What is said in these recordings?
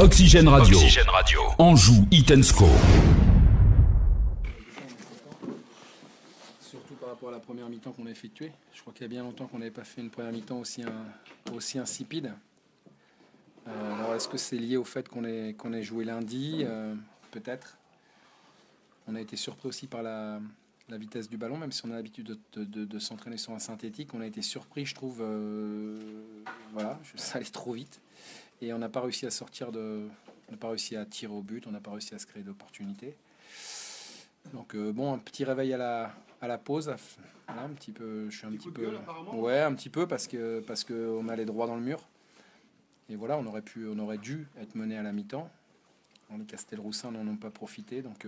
Oxygène Radio. Anjou Hit & Score. Surtout par rapport à la première mi-temps qu'on a effectuée. Je crois qu'il y a bien longtemps qu'on n'avait pas fait une première mi-temps aussi insipide. Alors est-ce que c'est lié au fait qu'on ait joué lundi? Peut-être. On a été surpris aussi par la vitesse du ballon, même si on a l'habitude de s'entraîner sur un synthétique. On a été surpris, je trouve. Ça allait trop vite. Et on n'a pas réussi à on n'a pas réussi à tirer au but, on n'a pas réussi à se créer d'opportunités. Donc un petit réveil à la pause. Voilà, un petit peu, je suis un petit peu, ouais, un petit peu parce que on allait droit dans le mur. Et voilà, on aurait dû être mené à la mi-temps. Les Castelroussins n'en ont pas profité, donc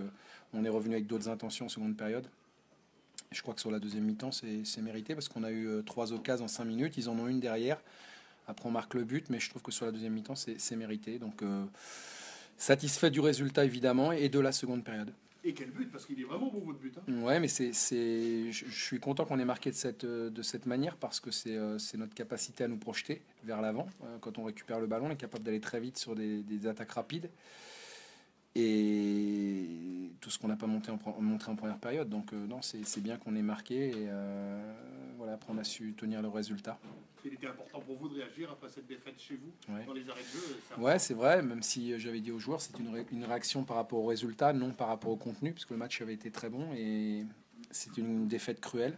on est revenu avec d'autres intentions en seconde période. Et je crois que sur la deuxième mi-temps, c'est mérité parce qu'on a eu 3 occasions en 5 minutes. Ils en ont une derrière. Après, on marque le but, mais je trouve que sur la deuxième mi-temps, c'est mérité. Donc, satisfait du résultat, évidemment, et de la seconde période. Et quel but, parce qu'il est vraiment bon, votre but. Ouais, mais je suis content qu'on ait marqué de cette manière parce que c'est notre capacité à nous projeter vers l'avant. Quand on récupère le ballon, on est capable d'aller très vite sur des attaques rapides. Et tout ce qu'on n'a pas montré en première période. Donc non, c'est bien qu'on ait marqué. Et après, on a su tenir le résultat. Il était important pour vous de réagir après cette défaite chez vous, dans les arrêts de jeu. Ouais, c'est vrai, même si j'avais dit aux joueurs, c'est une réaction par rapport au résultat, non par rapport au contenu, parce que le match avait été très bon et c'est une défaite cruelle.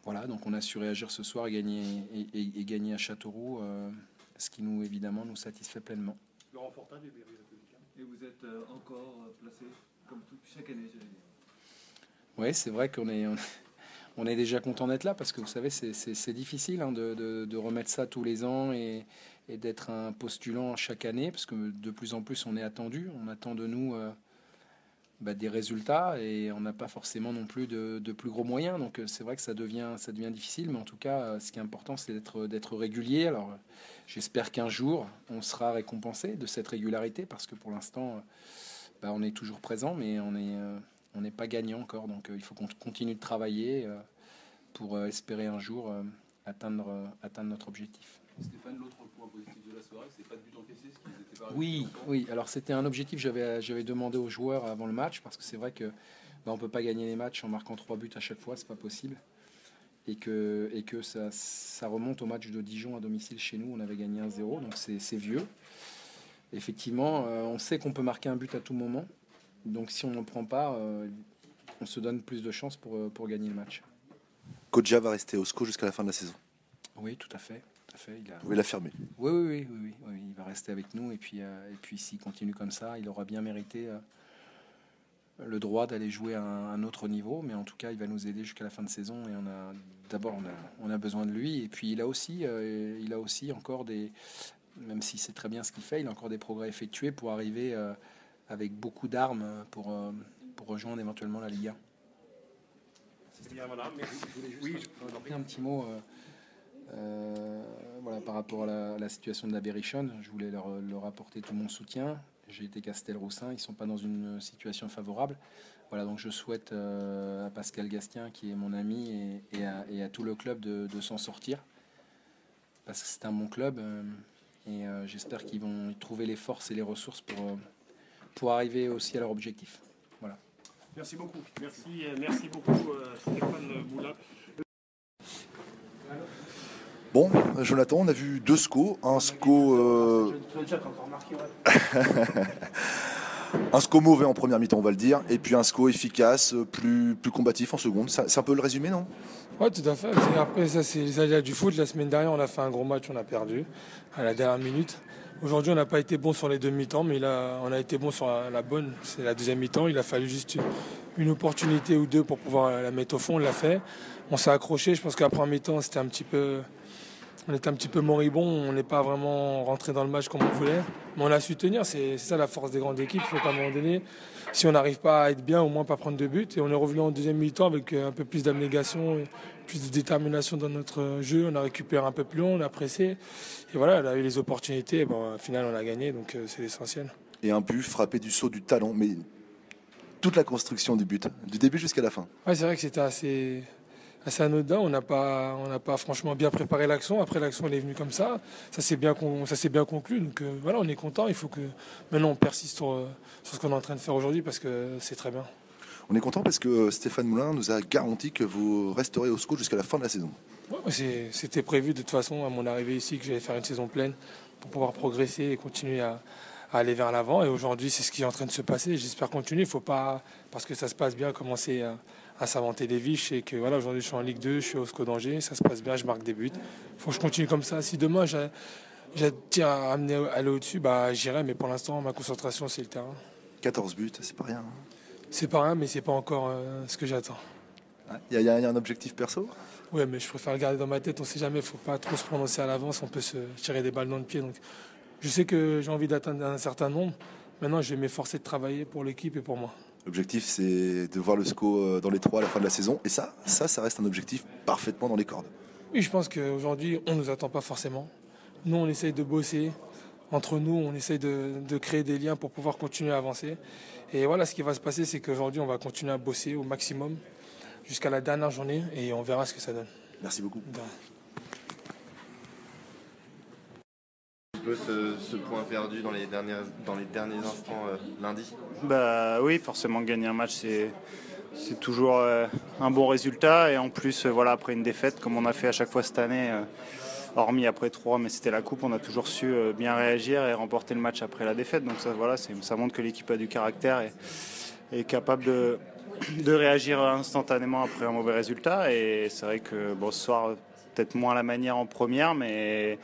Voilà, donc on a su réagir ce soir et gagner à Châteauroux, ce qui nous, évidemment, nous satisfait pleinement. Laurent Fortin, et vous êtes encore placé comme chaque année, j'allais dire. Oui, c'est vrai qu'on est déjà content d'être là parce que vous savez, c'est difficile de remettre ça tous les ans et d'être un postulant chaque année parce que de plus en plus on est attendu. On attend de nous des résultats et on n'a pas forcément non plus de plus gros moyens. Donc c'est vrai que ça devient difficile, mais en tout cas, ce qui est important, c'est d'être régulier. Alors j'espère qu'un jour, on sera récompensé de cette régularité parce que pour l'instant, on est toujours présent, mais on n'est pas gagnant encore. Donc il faut qu'on continue de travailler pour espérer un jour atteindre notre objectif. Stéphane, l'autre point positif de la soirée, c'est pas de but encaissé, ce qui n'était pas Oui. Alors c'était un objectif que j'avais demandé aux joueurs avant le match parce que c'est vrai que on peut pas gagner les matchs en marquant 3 buts à chaque fois, c'est pas possible. Et que ça remonte au match de Dijon à domicile chez nous, on avait gagné 1-0, donc c'est vieux. Effectivement, on sait qu'on peut marquer un but à tout moment, donc si on n'en prend pas, on se donne plus de chances pour gagner le match. Kodja va rester au SCO jusqu'à la fin de la saison. Oui, tout à fait. Vous pouvez l'affirmer. Oui, il va rester avec nous et puis s'il continue comme ça, il aura bien mérité le droit d'aller jouer à un autre niveau, mais en tout cas, il va nous aider jusqu'à la fin de saison et on a besoin de lui et puis il a aussi encore même si c'est très bien ce qu'il fait, il a encore des progrès effectués pour arriver avec beaucoup d'armes pour rejoindre éventuellement la Ligue 1. Voilà, merci. Je voulais juste un petit mot. Par rapport à la situation de la Berrichonne, je voulais leur apporter tout mon soutien. J'ai été Castelroussin, ils ne sont pas dans une situation favorable. Voilà, donc je souhaite à Pascal Gastien, qui est mon ami, et à tout le club de s'en sortir. Parce que c'est un bon club et j'espère qu'ils vont trouver les forces et les ressources pour arriver aussi à leur objectif. Voilà. Merci beaucoup. Merci beaucoup Stéphane Moulin. Bon, Jonathan, on a vu 2 SCO. Un SCO... un SCO mauvais en première mi-temps, on va le dire. Et puis un SCO efficace, plus combatif en seconde. C'est un peu le résumé, non? Oui, tout à fait. Après, ça, c'est les aléas du foot. La semaine dernière, on a fait un gros match, on a perdu à la dernière minute. Aujourd'hui, on n'a pas été bon sur les 2 mi-temps, mais on a été bon sur la bonne. C'est la deuxième mi-temps. Il a fallu juste une opportunité ou 2 pour pouvoir la mettre au fond. On l'a fait. On s'est accroché. Je pense qu'à la première mi-temps, on était un petit peu moribond. On n'est pas vraiment rentré dans le match comme on voulait. Mais on a su tenir. C'est ça la force des grandes équipes. Il faut qu'à un moment donné, si on n'arrive pas à être bien, au moins pas prendre de but. Et on est revenu en deuxième mi-temps avec un peu plus d'abnégation, plus de détermination dans notre jeu. On a récupéré un peu plus long, on a pressé. Et voilà, on a eu les opportunités. Au final, on a gagné, donc c'est l'essentiel. Et un but frappé du saut du talent, mais toute la construction du but, du début jusqu'à la fin. Ouais, c'est vrai que c'était assez anodin. On n'a pas franchement bien préparé l'action. Après, l'action elle est venue comme ça. Ça s'est bien conclu. Donc voilà, on est content. Il faut que maintenant on persiste sur ce qu'on est en train de faire aujourd'hui parce que c'est très bien. On est content parce que Stéphane Moulin nous a garanti que vous resterez au SCO jusqu'à la fin de la saison. Ouais, c'était prévu de toute façon à mon arrivée ici que j'allais faire une saison pleine pour pouvoir progresser et continuer à aller vers l'avant. Et aujourd'hui, c'est ce qui est en train de se passer. J'espère continuer. Il ne faut pas, parce que ça se passe bien, commencer à s'inventer des vies. Je sais que voilà, aujourd'hui, je suis en Ligue 2, je suis au SCO d'Angers, ça se passe bien, je marque des buts. Il faut que je continue comme ça. Si demain, j'ai à aller au-dessus, j'irai. Mais pour l'instant, ma concentration, c'est le terrain. 14 buts, c'est pas rien. C'est pas rien, mais c'est pas encore ce que j'attends. Il y a un objectif perso ? Oui, mais je préfère le garder dans ma tête. On ne sait jamais, il ne faut pas trop se prononcer à l'avance. On peut se tirer des balles dans le pied. Donc, je sais que j'ai envie d'atteindre un certain nombre. Maintenant, je vais m'efforcer de travailler pour l'équipe et pour moi. L'objectif, c'est de voir le SCO dans les 3 à la fin de la saison. Et ça reste un objectif parfaitement dans les cordes. Oui, je pense qu'aujourd'hui, on ne nous attend pas forcément. Nous, on essaye de bosser. Entre nous, on essaye de créer des liens pour pouvoir continuer à avancer. Et voilà, ce qui va se passer, c'est qu'aujourd'hui, on va continuer à bosser au maximum jusqu'à la dernière journée et on verra ce que ça donne. Merci beaucoup. Un peu ce point perdu dans les derniers instants lundi. Oui, forcément gagner un match c'est toujours un bon résultat et en plus après une défaite comme on a fait à chaque fois cette année, hormis après 3, mais c'était la coupe, on a toujours su bien réagir et remporter le match après la défaite. Donc ça montre que l'équipe a du caractère et est capable de réagir instantanément après un mauvais résultat. Et c'est vrai que ce soir, peut-être moins la manière en première, mais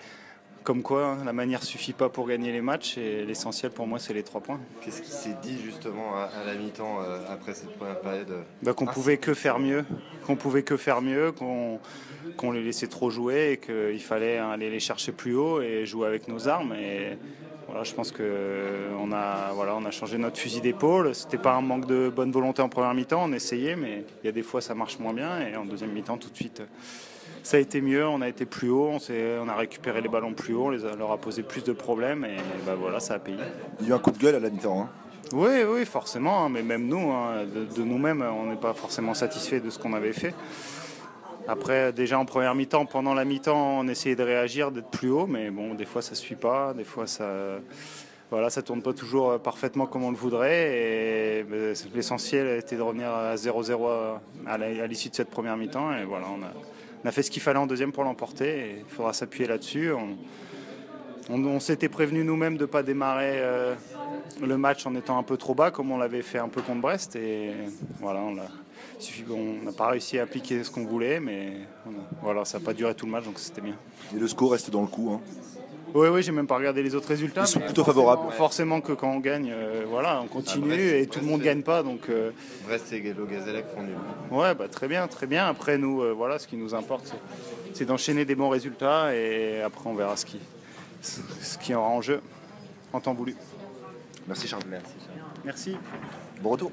comme quoi la manière suffit pas pour gagner les matchs et l'essentiel pour moi c'est les 3 points. Qu'est-ce qui s'est dit justement à la mi-temps après cette première période qu'on pouvait que faire mieux, qu'on les laissait trop jouer et qu'il fallait aller les chercher plus haut et jouer avec nos armes. Et voilà, je pense qu'on a changé notre fusil d'épaule. C'était pas un manque de bonne volonté en première mi-temps, on essayait, mais il y a des fois ça marche moins bien. Et en deuxième mi-temps, tout de suite, ça a été mieux. On a été plus haut, on a récupéré les ballons plus haut, on leur a posé plus de problèmes et ça a payé. Il y a eu un coup de gueule à la mi-temps. Oui, forcément. Mais même nous, de nous-mêmes, on n'est pas forcément satisfait de ce qu'on avait fait. Après, déjà en première mi-temps, pendant la mi-temps, on essayait de réagir, d'être plus haut, mais des fois ça ne suit pas, des fois ça tourne pas toujours parfaitement comme on le voudrait. Et l'essentiel était de revenir à 0-0 à l'issue de cette première mi-temps. Et voilà, on a fait ce qu'il fallait en deuxième pour l'emporter. Et il faudra s'appuyer là-dessus. On s'était prévenu nous-mêmes de ne pas démarrer le match en étant un peu trop bas, comme on l'avait fait un peu contre Brest. Et voilà, on n'a pas réussi à appliquer ce qu'on voulait, mais ça n'a pas duré tout le match, donc c'était bien. Et le score reste dans le coup. Oui, j'ai même pas regardé les autres résultats. Ils sont plutôt favorables. Forcément que quand on gagne, on continue et tout le monde ne gagne pas. Donc, Brest et le Gazélec font nul. Ouais, très bien. Après, nous, ce qui nous importe, c'est d'enchaîner des bons résultats et après, on verra ce qui aura en jeu en temps voulu. Merci Charles. Merci. Bon retour.